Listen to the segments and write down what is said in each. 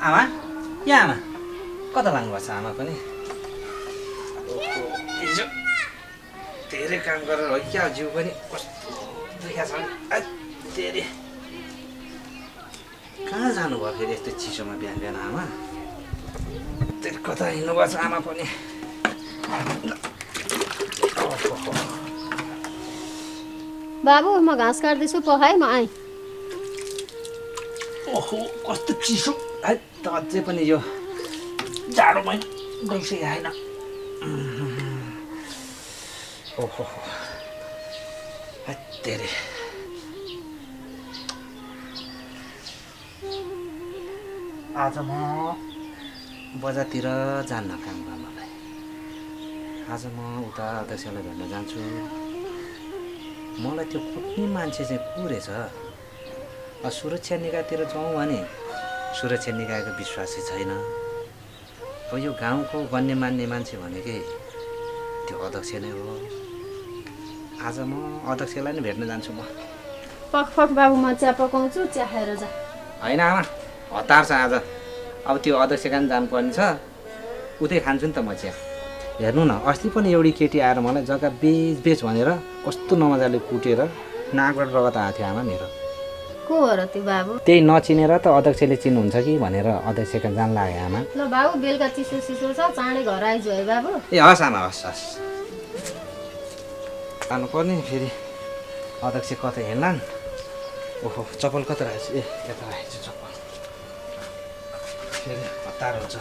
आमा यहाँ आमा कता लाग्नुभएको छ आमा पनि हिजो धेरै काम गरेर हो क्या जिउ पनि कस्तो दुखेको छ धेरै कहाँ जानुभयो फेरि यस्तो चिसोमा बिहान बिहान आमा धेरै कता हिँड्नुभएको छ आमा पनि बाबु म घाँस काट्दैछु पखाइ म आएँ ओहो कस्तो चिसो है त अझै पनि यो जाडोमै गइसकेको छैन ओहो धेरै आज म बजारतिर जान्न काम गर्नलाई आज म उता अध्यक्षलाई भेट्न जान्छु मलाई त्यो कुट्ने मान्छे चाहिँ को रहेछ सुरक्षा निकायतिर जाउँ भने सुरक्षा निकायको विश्वासै छैन अब यो गाउँको गण्यमान्य मान्छे भनेकै त्यो अध्यक्ष नै हो आज म अध्यक्षलाई नै भेट्न जान्छु म पख पख बाबु म चिया पकाउँछु चिया खाएर जा होइन आमा हतार छ आज अब त्यो अध्यक्ष कहाँ जानुपर्ने छ उतै खान्छु नि त म चिया हेर्नु न अस्ति पनि एउटी केटी आएर मलाई जग्गा बेच भनेर कस्तो नमजाले कुटेर नाकबाट रगत आएको थियो आमा मेरो को हो र त्यो बाबु त्यही नचिनेर त अध्यक्षले चिन्नुहुन्छ कि भनेर अध्यक्ष कहाँ जान लाग्यो आमा ल बाबु बेलुका चिसो चिसो छ चाँडै घर आइज है बाबु ए हस् आमा हस् हस् जानुपर्ने फेरि अध्यक्ष कतै हिँड्लान् ओहो चप्पल कता राखेको छु ए यता राखेको छु चप्पल फेरि हतार हुन्छ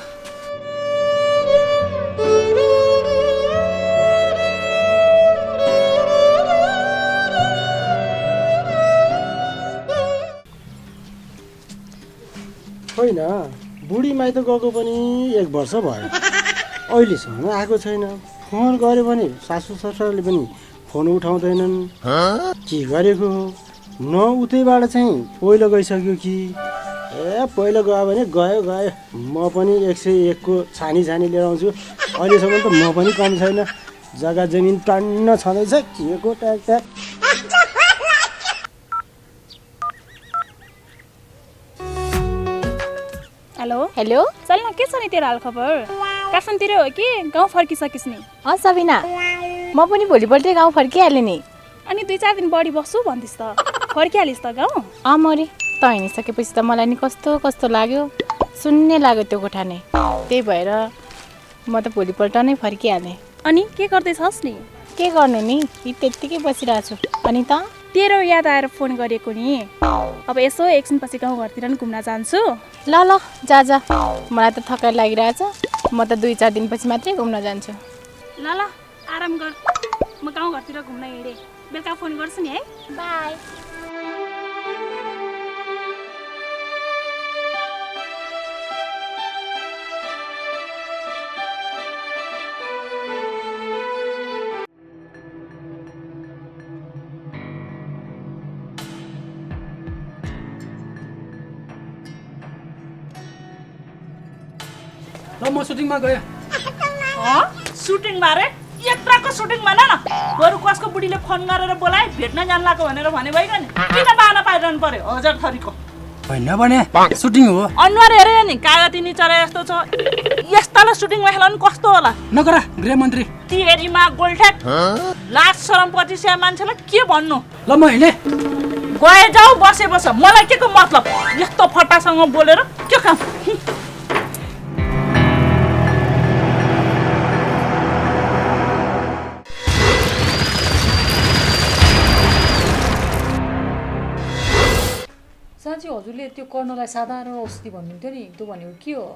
होइन बुढी माइत गएको पनि 1 वर्ष भयो अहिलेसम्म आएको छैन फोन गऱ्यो भने सासू ससुराले पनि फोन उठाउँदैनन् के गरेको हो न उतैबाट चाहिँ पहिलो गइसक्यो कि ए पहिलो गयो भने गयो गयो म पनि 101 को छानी लिएर आउँछु अहिलेसम्म त म पनि कम छैन जग्गा जमिन टन्न छँदैछ के को ट्याक ट्याक हेलो हेलो चल न के छ नि तेरो हालखबर काठमाडौँतिर हो कि गाउँ फर्किसकिस् नि सबिना म पनि भोलिपल्टै गाउँ फर्किहालेँ नि अनि 2-4 दिन बढी बस्छु भन्दिस् त फर्किहालिस् त गाउँ मरे त हिँडिसकेपछि त मलाई नि कस्तो कस्तो लाग्यो सुन्ने लाग्यो त्यो कोठा नै त्यही भएर म त भोलिपल्ट नै फर्किहालेँ अनि के गर्दैछस् नि के गर्नु नि त्यत्तिकै बसिरहेको छु अनि त तेरो याद आएर फोन गरेको नि अब यसो एकछिनपछि गाउँघरतिर नि घुम्न जान्छु ल जा मलाई त थकाइ लागिरहेछ म त 2-4 दिनपछि मात्रै घुम्न जान्छु ल आराम गर म गाउँघरतिर घुम्न हिँडेँ बेलुका फोन गर्छु नि है बाई ल म सुटिङमा गएँ सुटिङमा रे यत्राको सुटिङमा न बरु कसको बुढीले फोन गरेर बोलाए भेट्न जान लाग्यो भनेर भने भइगयो नि किन बाहना पाइरहनु पर्यो 1000 थरीको होइन भने सुटिङ हो अनुहार हेऱ्यो नि कागती निचरा यस्तो छ यस्तालाई सुटिङमा खेलाउनु कस्तो होला नगरा गृहमन्त्री तिहेरीमा गोल्ठ्याक लाज शरम पचिसिया मान्छेलाई के भन्नु ल म हिँडेँ गए जाऊ बस मलाई के को मतलब यस्तो फटासँग बोलेर के काम साँच्ची हजुरले त्यो कर्णलाई साधारण औषधि भन्नुहुन्थ्यो नि त्यो भनेको के हो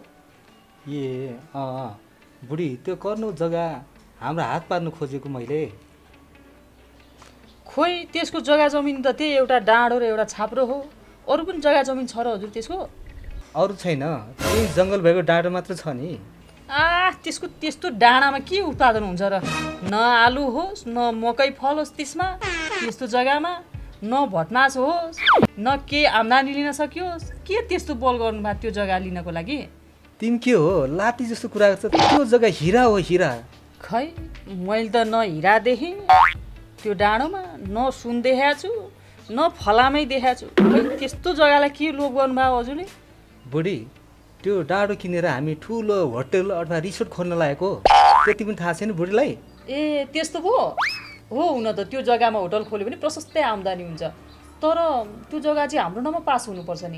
ए बुढी त्यो कर्नु जग्गा हाम्रो हात पार्नु खोजेको मैले खोइ त्यसको जग्गा जमिन त त्यही एउटा डाँडो र एउटा छाप्रो हो अरू पनि जग्गा जमिन छ र हजुर त्यसको अरू छैन त्यही जङ्गल भएको डाँडो मात्र छ नि त्यसको त्यस्तो डाँडामा के उत्पादन हुन्छ र न आलु होस् न मकै फल होस् त्यसमा त्यस्तो जग्गामा न भटमास होस् न के आम्दानी लिन सकियोस् के त्यस्तो बोल गर्नुभयो त्यो जग्गा लिनको लागि तिमी के हो लाती जस्तो कुरा गर्छ त्यो जग्गा हिरा हो हिरा खै मैले त न हिरा देखेँ त्यो डाँडोमा न सुन देखाएको छु न फलामै देखाएको छु खै त्यस्तो जग्गालाई के लोभ गर्नुभयो हजुरले बुढी त्यो डाँडो किनेर हामी ठुलो होटल अथवा रिसोर्ट खोल्न लागेको त्यति पनि थाहा छैन बुढीलाई। ए त्यस्तो पो हो हुन त त्यो जग्गामा होटल खोल्यो भने प्रशस्तै आम्दानी हुन्छ तर त्यो जग्गा चाहिँ हाम्रो नाममा पास हुनुपर्छ नि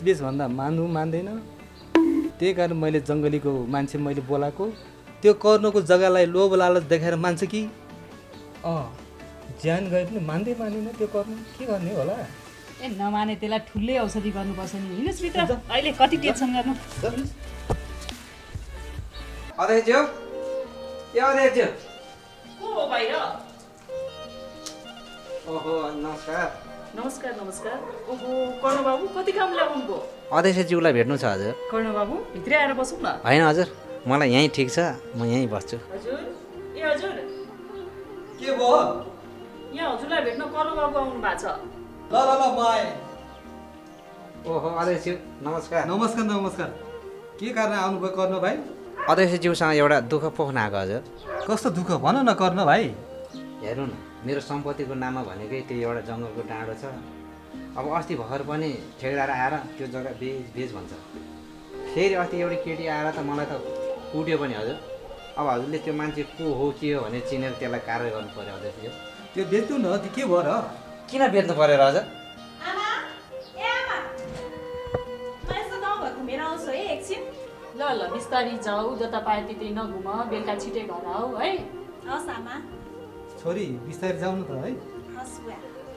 बेच भन्दा मान्दैन त्यही कारण मैले जङ्गलीको मान्छे मैले बोलाएको त्यो कर्णको जग्गालाई लोभ लालच देखाएर मान्छ कि ज्यान गए पनि मान्दैन त्यो कर्ण के गर्ने होला। ए नमाने त्यसलाई ठुलै औषधि गर्नुपर्छ नि हिँड्नुहोस् भित्र अहिले कति टेन्सन गर्नु अध्यक्ष को हो बाहिर ओहो नमस्कार। नमस्कार ओहो कर्ण बाबु कति काम ल्याउनु भयो अध्यक्षज्यूलाई भेट्नु छ हजुर। कर्ण बाबु भित्रै आएर बसौँ न। होइन हजुर मलाई यहीँ ठिक छ म यहीँ बस्छु। हजुर ए हजुर के भयो यहाँ हजुरलाई भेट्न कर्ण बाबु आउनु भएको छ ल म आएँ। ओहो अध्यक्ष नमस्कार। नमस्कार के कारण आउनुभयो कर्ण भाइ? अध्यक्षज्यूसँग एउटा दुःख पोख्न आएको हजुर। कस्तो दुःख भन न कर्ण भाइ। हेर्नु न मेरो सम्पत्तिको नाममा भनेकै त्यो एउटा जङ्गलको डाँडो छ। अब अस्ति भर्खर पनि ठेकेदार आएर त्यो जग्गा बेच भन्छ। फेरि अस्ति एउटी केटी आएर त मलाई त कुट्यो पनि हजुर। अब हजुरले त्यो मान्छे को हो के हो भनेर चिनेर त्यसलाई कारवाही गर्नु पर्यो अध्यक्षज्यू। त्यो बेच्नु न त्यो के भयो र? किन बेच्नु पर्यो हजुर? ल बिस्तारी जाऊ जता पाए त्यतै नघुम बेलुका छिटै घर आऊ है। छोरी बिस्तारै जाऊ न त है।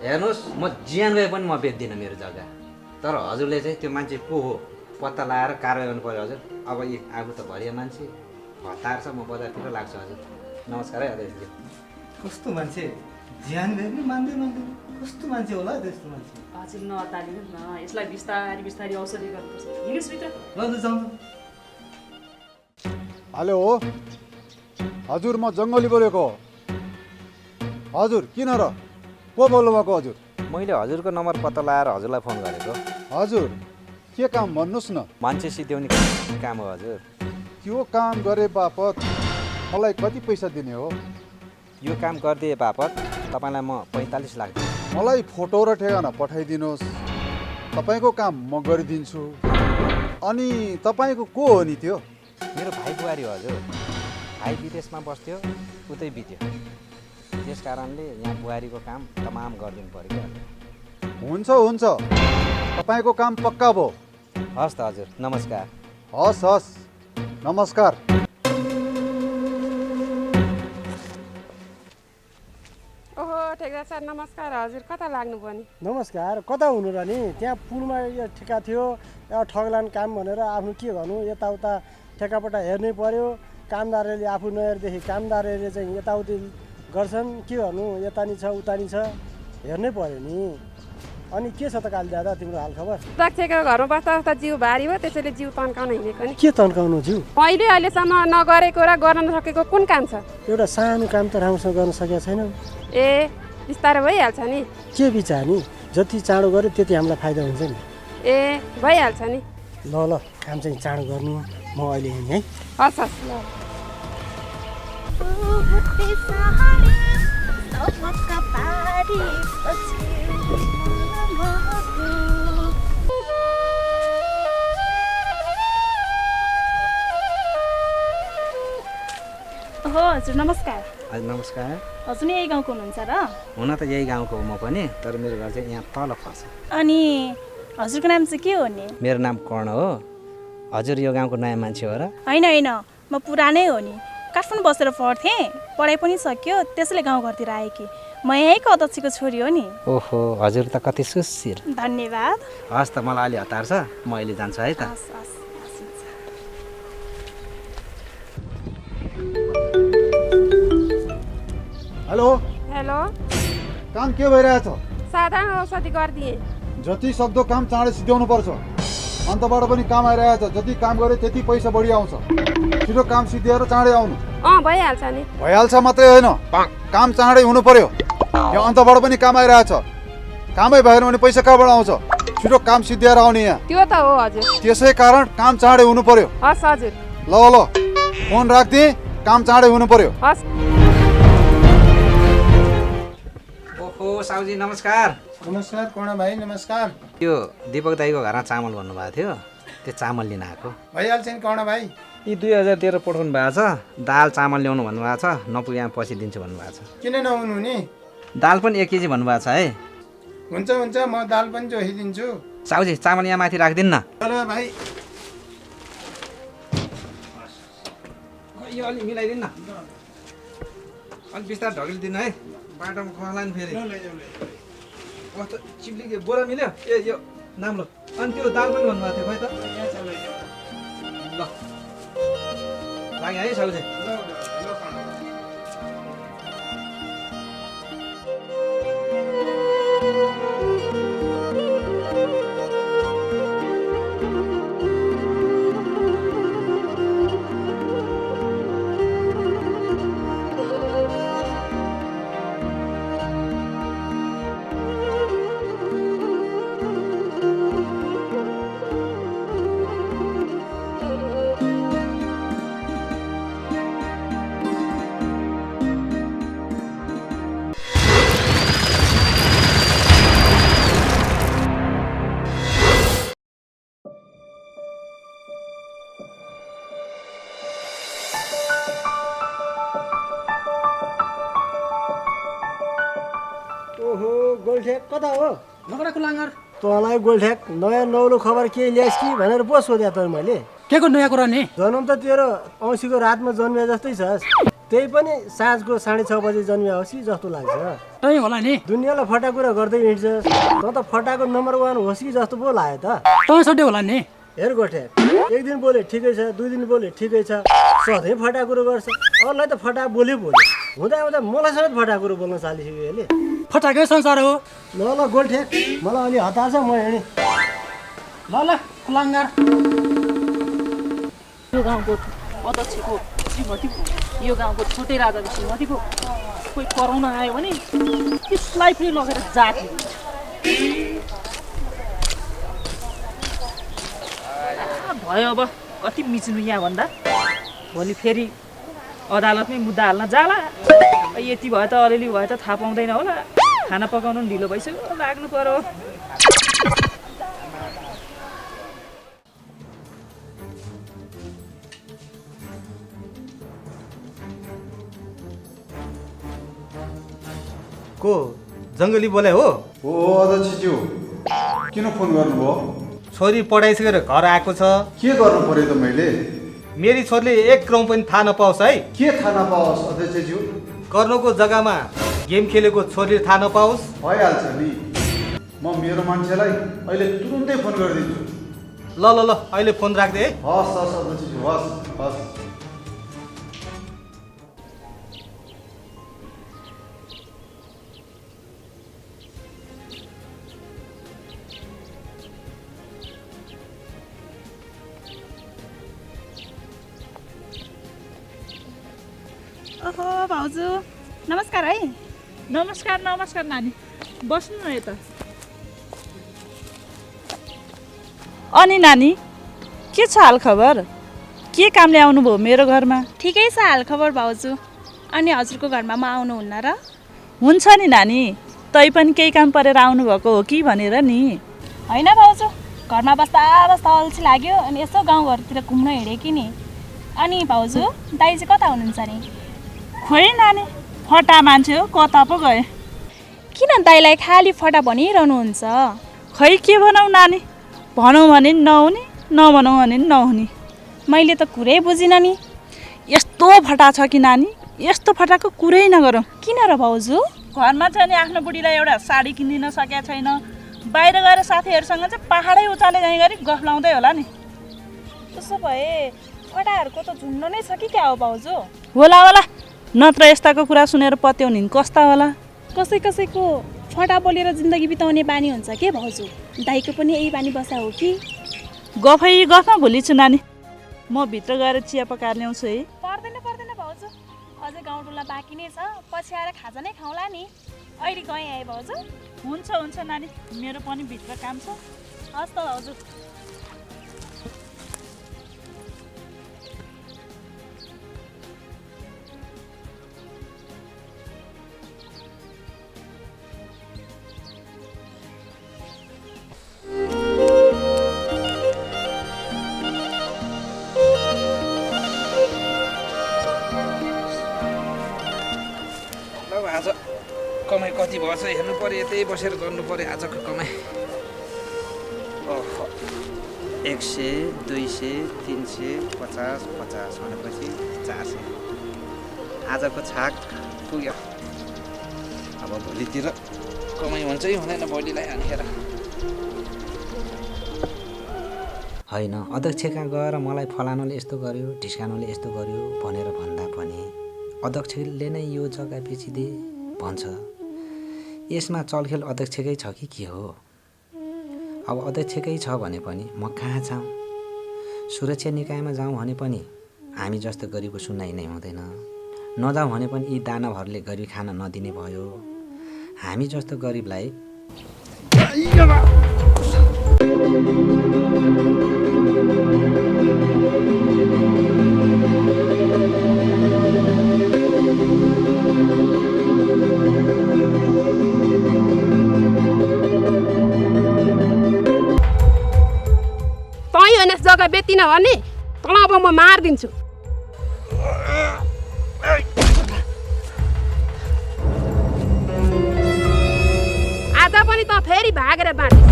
हेर्नुहोस् म ज्यान गए पनि म बेच्दिनँ मेरो जग्गा। तर हजुरले चाहिँ त्यो मान्छे को हो पत्ता लगाएर कारवाही गर्नु पर्यो हजुर। अब यी आगो त भरिया मान्छे हतार छ म बजारतिर लाग्छु हजुर। नमस्कार है अध्यक्षज्यू। कस्तो मान्छे ज्यान गए पनि मान्दैन कस्तो मान्छे होला त्यस्तो मान्छे। हजुर नअत्तालिनुहोस् न यसलाई बिस्तारी औषधि गर्नुपर्छ हिँड्नुहोस् भित्र ल जाउँ। हेलो हजुर म जङ्गली बोलेको हो। हजुर किन र को बोल्नु भएको हजुर? मैले हजुरको नम्बर पत्ता लगाएर हजुरलाई फोन गरेको। हजुर के काम भन्नुहोस् न। मान्छे सिध्याउने काम हो हजुर। त्यो काम गरे बापत मलाई कति पैसा दिने हो? यो काम गरिदिए बापत तपाईँलाई म 45 लाख दिन्छु। मलाई फोटो र ठेगाना पठाइदिनुहोस् तपाईँको काम म गरिदिन्छु। अनि तपाईँको को हो नि त्यो? मेरो भाइ बुहारी हो हजुर। भाइ विदेशमा बस्थ्यो उतै बित्यो त्यस कारणले यहाँ बुहारीको काम तमाम गरिदिनु पऱ्यो क्या। हुन्छ तपाईँको काम पक्का भयो। हस् त हजुर नमस्कार। हस् नमस्कार। ओहो ठेकेदार सर नमस्कार हजुर कता लाग्नुभयो नि? नमस्कार कता हुनु र नि त्यहाँ पुलमा यो ठेका थियो ठगलान काम भनेर आफ्नो के गर्नु यताउता ठेकापट्टा हेर्नै पर्यो। कामदारले आफू नहेर्देखि कामदारले चाहिँ यताउति गर्छन् के गर्नु यतानी छ उतानी छ हेर्नै पर्यो नि। अनि के छ त काली दादा तिम्रो हाल खबर? दक्षको घरमा बस्दा बस्दा जिउ भारी भयो त्यसैले जिउ तन्काउन हिँडेको नि। के तन्काउनु जिउ? मैले अहिलेसम्म नगरेको र गर्न नसकेको कुन काम छ? एउटा सानो काम त राम्रोसँग गर्न सकेको छैन। ए बिस्तारै भइहाल्छ नि। के विचार नि जति चाँडो गऱ्यो त्यति हामीलाई फाइदा हुन्छ नि। ए भइहाल्छ नि। ल काम चाहिँ चाँडो गर्नु म अहिले हिँडेँ है। हस् हजुर नमस्कार। हजुर नमस्कार। हजुर नि यही गाउँको हुनुहुन्छ र? हुन त यही गाउँको हो म पनि तर मेरो घर चाहिँ यहाँ तल पर्छ। अनि हजुरको नाम चाहिँ के हो नि? मेरो नाम कर्ण हो। हजुर यो गाउँको नयाँ मान्छे हो र? होइन म पुरानै हो नि। काठमाडौँ बसेर पढ्थेँ पढाइ पनि सक्यो त्यसैले गाउँघरतिर आएँ कि म यहीँको अध्यक्षको छोरी हो नि। ओहो हजुर त कति सुशील। धन्यवाद। हस् त मलाई अलि हतार छ म अहिले जान्छु है त। हेलो काम के भइरहेछ? साधारण औषधि गरिदिएँ। जति सक्दो काम चाँडै सिध्याउनु पर्छ। अन्तबाट पनि काम आइरहेछ। जति काम गरे त्यति पैसा बढी आउँछ। छिटो काम सिद्ध्याएर चाँडै आउनु। भइहाल्छ नि। भइहाल्छ मात्रै होइन काम चाँडै हुनु पर्यो। यहाँ अन्तबाट पनि काम आइरहेछ। कामै भएन भने पैसा कहाँबाट आउँछ? छिटो काम सिद्ध्याएर आउने यहाँ। त्यो त हो हजुर। त्यसै कारण काम चाँडै हुनु पर्यो। हस् हजुर। ल फोन राख्दिएँ काम चाँडै हुनु पर्यो। हस्। ओहो साउजी नमस्कार। नमस्कार कर्ण भाइ नमस्कार। त्यो दिपक दाईको घरमा चामल भन्नुभएको थियो त्यो चामल लिन आएको। भइहाल्छ नि कर्ण भाइ। यी 2000 दिएर पठाउनु भएको छ, दाल चामल ल्याउनु भन्नुभएको छ, नपुगे पछि दिन्छु भन्नुभएको छ। किन नहुनु नि? दाल पनि 1 केजी भन्नुभएको छ है। हुन्छ हुन्छ, म दाल पनि जोखिदिन्छु। साउजी चामल यहाँ माथि राखिदिनु न। ल भाइ। यो अलि मिलाइदिनु न, अलिक बिस्तार ढकिलिदिनु है, बाटोमा खोला नि फेरि। कस्तो चिप्लिके बोरा मिल्यो? ए यो नाम ल। अनि त्यो दाल पनि भन्नुभएको थियो खै त? ल लाग्यो है साउजी। ओहो गोल्ठ्याक कता हो? नगरा कुलाङ्गर तँलाई गोल्ठ्याक नयाँ नौलो खबर के ल्याइस् कि भनेर पो सोध्या त मैले। के को नयाँ कुरा नि? जन्म त तेरो औँसीको रातमा जन्मे जस्तै छस्, त्यही पनि साँझको 6:30 बजे जन्मिया होस् कि जस्तो लाग्छ। त्यही होला नि। दुनियाँलाई फटा कुरा गर्दै हिँड्छस्, तँ त फटाको नम्बर 1 होस् कि जस्तो पो लाग्यो त। तँ सधैँ होला नि। हेर गोठ्याक, एक दिन बोले ठिकै छ, 2 दिन बोले ठिकै छ, सधैँ फटा कुरो गर्छ। अरूलाई त फटा बोल्यो हुँदा हुँदा मलाई समेत फटा कुरो बोल्न चालिसक्यो यसले। फटाकै संसार हो। ल ल गोल्ठ्याक, मलाई अलि हतार छ, म हिँडेँ। ल ल कुलाङ्गर। यो गाउँको अध्यक्षको श्रीमती पो, यो गाउँको छोटे राजाको श्रीमती पो कोही कराउन आयो भने त्यसलाई पनि लगेर जाति भयो। अब कति मिच्नु यहाँ भन्दा, भोलि फेरि अदालतमै मुद्दा हाल्न जाला। यति भयो त अलिअलि भयो त थाहा पाउँदैन होला, खाना पकाउनु पनि ढिलो भइसक्यो, लाग्नु पर्यो। को जङ्गली बोले हो? हो अध्यक्षज्यू, किन फोन गर्नुभयो? छोरी पढाइसकेर घर आएको छ। के गर्नु पर्यो त मैले? मेरी छोरीले 1 क्रम पनि थाहा नपाओस् है। के थाहा नपाओस् अध्यक्षज्यू? कर्णको जग्गामा गेम खेलेको छोरीले थाहा नपाओस्। भइहाल्छ नि, म मेरो मान्छेलाई अहिले तुरुन्तै फोन गरिदिन्छु। ल ल ल अहिले फोन राख्दे है। हस् हस् अध्यक्षज्यू, हस् हस्। ओहो भाउजू नमस्कार है। नमस्कार नमस्कार नानी, बस्नु न यता। अनि नानी के छ हाल खबर? के कामले आउनुभयो मेरो घरमा? ठिकै छ हाल खबर भाउजू। अनि हजुरको घरमा म आउनुहुन्न र? हुन्छ नि नानी, तै पनि केही काम परेर आउनुभएको हो कि भनेर नि। होइन भाउजू, घरमा बस्दा बस्दा अल्छी लाग्यो अनि यसो गाउँघरतिर घुम्न हिँडेँ कि नि। अनि भाउजू दाइ चाहिँ कता हुनुहुन्छ नि? खोइ नानी, फटा मान्छे हो, कता पो गए। किन दाइलाई खालि फटा भनिरहनुहुन्छ? खै के भनौँ नानी, भनौँ भने नि नहुने, नभनौँ भने नि नहुने। मैले त कुरै बुझिनँ नि। यस्तो फटा छ कि नानी, यस्तो फटाको कुरै नगरौँ। किन र भाउजू? घरमा चाहिँ नि आफ्नो बुढीलाई एउटा साडी किनिदिन सकेको छैन, बाहिर गएर साथीहरूसँग चाहिँ पहाडै उचाले जाने गरी गफ लाउँदै होला नि। त्यसो भए फटाहरूको त झुन्ड नै छ कि क्या हो भाउजू? होला होला, नत्र यस्ताको कुरा सुनेर पत्याउने कस्ता होला। कसै कसैको फटा बोलेर जिन्दगी बिताउने बानी हुन्छ के भाउजू? दाइको पनि यही बानी बसा हो कि? गफै गफमा भुलिछु नानी, म भित्र गएर चिया पकाएर ल्याउँछु है। पर्दैन पर्दैन भाउजू, अझै गाउँटोला बाँकी नै छ, पछि आएर खाजा नै खाउँला नि। अहिले गएँ है भाउजू। हुन्छ हुन्छ नानी, मेरो पनि भित्र काम छ। हस् त भाउजू। भएछ हेर्नु पर्यो, यतै बसेर गर्नु पर्यो आजको कमाइ। 100, 200, 350, 50 भनेपछि 400। आजको छाक पुग्यो। अब भोलितिर कमाइ हुन्छै हुँदैन भोलिलाई हानेर। होइन, अध्यक्ष कहाँ गएर मलाई फलानुले यस्तो गर्यो, ढिस्कानुले यस्तो गर्यो भनेर भन्दा पनि अध्यक्षले नै यो जग्गा बेचिदे भन्छ। यसमा चलखेल अध्यक्षकै छ कि के हो? अब अध्यक्षकै छ भने पनि म कहाँ जाउँ? सुरक्षा निकायमा जाउँ भने पनि हामी जस्तो गरिबको सुनाइ नै हुँदैन। नजाउँ भने पनि यी दानवहरूले गरिब खान नदिने भयो। हामी जस्तो गरिबलाई तँ होइन जग्गा बेच्दिन भने तँलाई अब म मारिदिन्छु। आज पनि तँ फेरि भागेर बाँधिस्।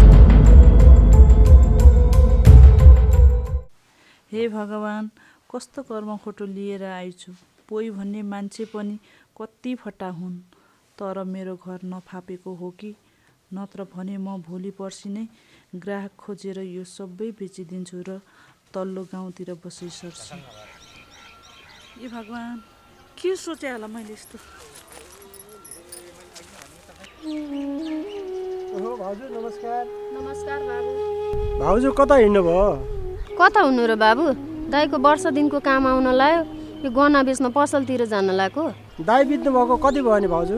हे भगवान्, कस्तो कर्म खोटो लिएर आइछु। पोइ भन्ने मान्छे पनि कति फटा हुन्। तर मेरो घर नफापेको हो कि? नत्र भने म भोलि पर्सि नै ग्राहक खोजेर यो सबै बेचिदिन्छु र तल्लो गाउँतिर बसै सर्छु। ए भगवान्, के सोचे होला मैले यस्तो? ओहो भाउजू नमस्कार। नमस्कार बाबु। भाउजू कता हिँड्नुभयो? कता हुनु र बाबु? दाइको वर्ष दिनको काम आउन लाग्यो, यो गहना बेच्न पसलतिर जान लाग्यो। दाइ बित्नु भएको कति भयो नि भाउजू?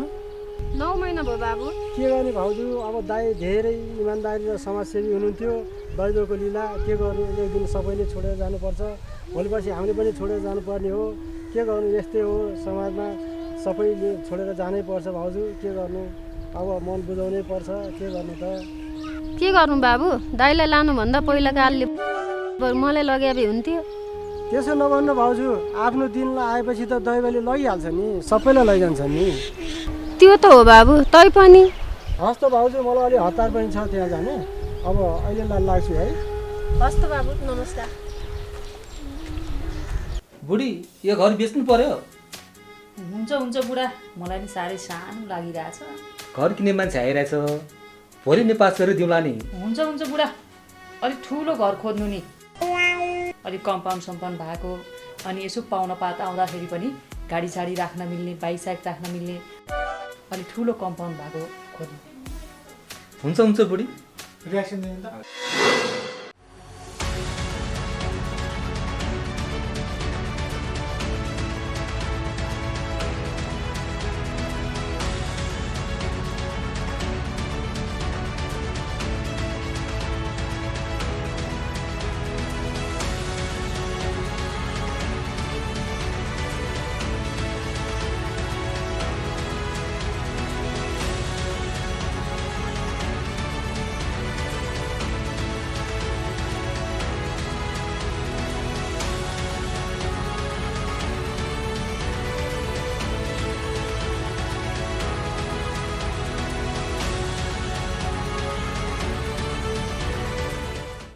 9 महिना भयो बाबु। के गर्ने भाउजू, अब दाइ धेरै इमान्दारी र समाजसेवी हुनुहुन्थ्यो। दैवको लीला के गर्नु, एक दिन सबैले छोडेर जानुपर्छ। भोलिपर्सि हामीले पनि छोडेर जानुपर्ने हो। के गर्नु, यस्तै हो समाजमा, सबैले छोडेर जानै पर्छ भाउजू। के गर्नु, अब मन बुझाउनै पर्छ। के गर्नु त? के गर्नु बाबु, दाइलाई लानुभन्दा पहिला कालले बरु मलाई लगे हुन्थ्यो। त्यसो नभन्नु भाउजू, आफ्नो दिनलाई आएपछि त दैवले लगिहाल्छ नि, सबैलाई लैजान्छ नि। त्यो त हो बाबु, तै पनि। हस् त भाउजू, मलाई अलि हतार पनि छ त्यहाँ जाने। अब अहिले लाग्छु है। हस् त बाबु, नमस्कार। बुढी, यो घर बेच्नु पर्यो। हुन्छ हुन्छ बुढा, मलाई नि साह्रै सानो लागिरहेछ। घर किन्ने मान्छे आइरहेछ, भोलि नै पास गरेर दिउँला नि। हुन्छ हुन्छ बुढा, अलिक ठुलो घर खोज्नु नि, अलिक कम्पाउन्ड सम्पाउन्ड भएको, अनि यसो पाहुना पात आउँदाखेरि पनि गाडी साडी राख्न मिल्ने, बाइक साइक राख्न मिल्ने अलिक ठुलो कम्पाउन्ड भएको खोज्नु। हुन्छ हुन्छ बुढी। रियाक्सन दिनु त।